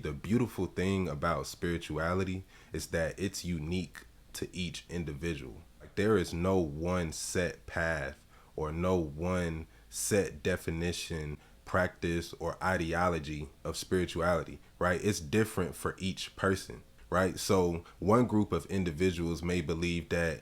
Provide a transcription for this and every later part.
the beautiful thing about spirituality is that it's unique to each individual. Like, there is no one set path or no one set definition, practice, or ideology of spirituality, right? It's different for each person, right? So one group of individuals may believe that,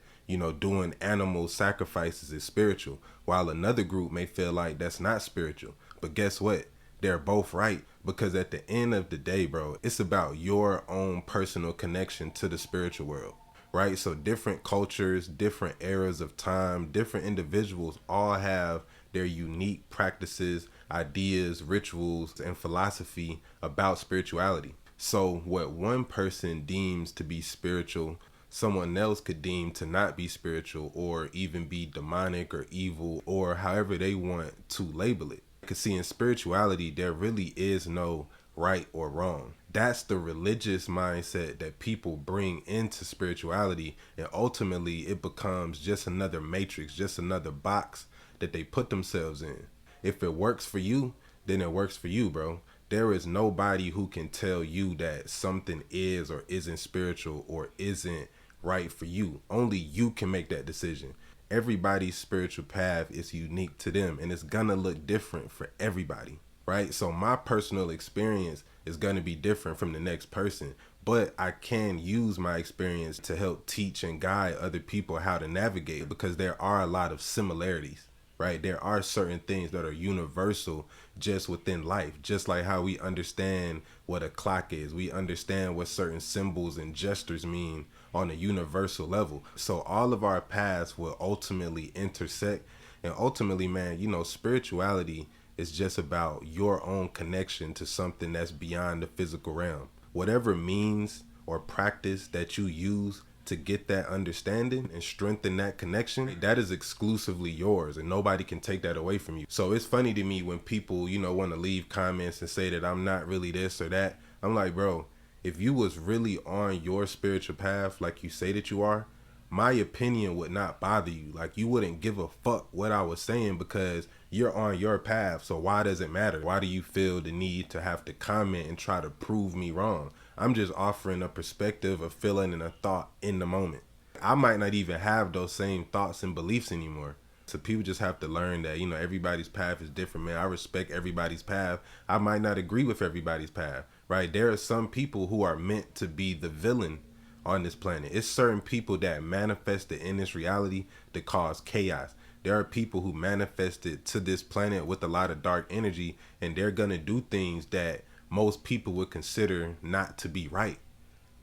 doing animal sacrifices is spiritual, while another group may feel like that's not spiritual. But guess what? They're both right, because at the end of the day, bro, it's about your own personal connection to the spiritual world, right? So different cultures, different eras of time, different individuals all have their unique practices, ideas, rituals, and philosophy about spirituality. So what one person deems to be spiritual, someone else could deem to not be spiritual, or even be demonic or evil, or however they want to label it. Because see, in spirituality, there really is no right or wrong. That's the religious mindset that people bring into spirituality, and ultimately it becomes just another matrix, just another box that they put themselves in. If it works for you, then it works for you, bro. There is nobody who can tell you that something is or isn't spiritual or isn't right for you. Only you can make that decision. Everybody's spiritual path is unique to them, and it's gonna look different for everybody, right? So my personal experience is gonna be different from the next person, but I can use my experience to help teach and guide other people how to navigate, because there are a lot of similarities, right? There are certain things that are universal just within life, just like how we understand what a clock is. We understand what certain symbols and gestures mean on a universal level. So all of our paths will ultimately intersect. And ultimately, man, spirituality is just about your own connection to something that's beyond the physical realm. Whatever means or practice that you use to get that understanding and strengthen that connection, that is exclusively yours, and nobody can take that away from you. So it's funny to me when people, want to leave comments and say that I'm not really this or that. I'm like, bro, if you was really on your spiritual path like you say that you are, my opinion would not bother you. Like, you wouldn't give a fuck what I was saying, because you're on your path. So why does it matter? Why do you feel the need to have to comment and try to prove me wrong? I'm just offering a perspective, a feeling, and a thought in the moment. I might not even have those same thoughts and beliefs anymore. So people just have to learn that, everybody's path is different, man. I respect everybody's path. I might not agree with everybody's path, right? There are some people who are meant to be the villain on this planet. It's certain people that manifested in this reality to cause chaos. There are people who manifested to this planet with a lot of dark energy, and they're gonna do things that most people would consider not to be right.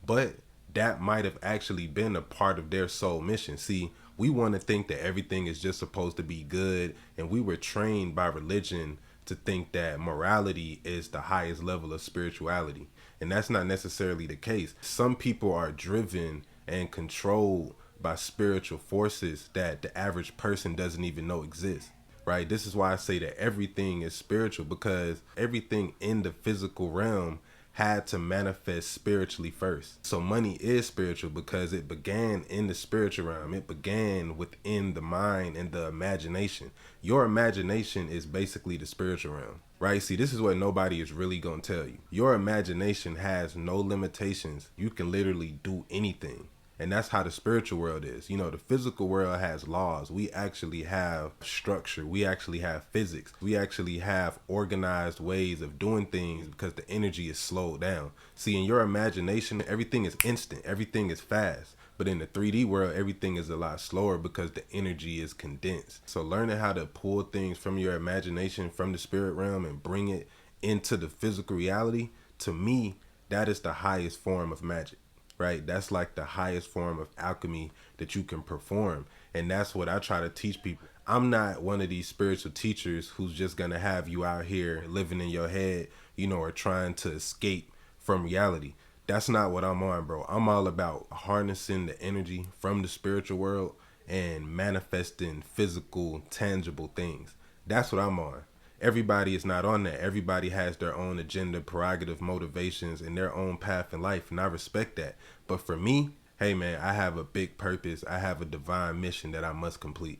But that might have actually been a part of their soul mission. See, we want to think that everything is just supposed to be good, and we were trained by religion to think that morality is the highest level of spirituality. And that's not necessarily the case. Some people are driven and controlled by spiritual forces that the average person doesn't even know exist, right? This is why I say that everything is spiritual, because everything in the physical realm had to manifest spiritually first. So money is spiritual because it began in the spiritual realm. It began within the mind and the imagination. Your imagination is basically the spiritual realm, right? See, this is what nobody is really going to tell you. Your imagination has no limitations. You can literally do anything. And that's how the spiritual world is. The physical world has laws. We actually have structure. We actually have physics. We actually have organized ways of doing things because the energy is slowed down. See, in your imagination, everything is instant. Everything is fast. But in the 3D world, everything is a lot slower because the energy is condensed. So learning how to pull things from your imagination, from the spirit realm, and bring it into the physical reality, to me, that is the highest form of magic. Right? That's like the highest form of alchemy that you can perform. And that's what I try to teach people. I'm not one of these spiritual teachers who's just going to have you out here living in your head, or trying to escape from reality. That's not what I'm on, bro. I'm all about harnessing the energy from the spiritual world and manifesting physical, tangible things. That's what I'm on. Everybody is not on that. Everybody has their own agenda, prerogative, motivations, and their own path in life, and I respect that. But for me, hey man, I have a big purpose. I have a divine mission that I must complete.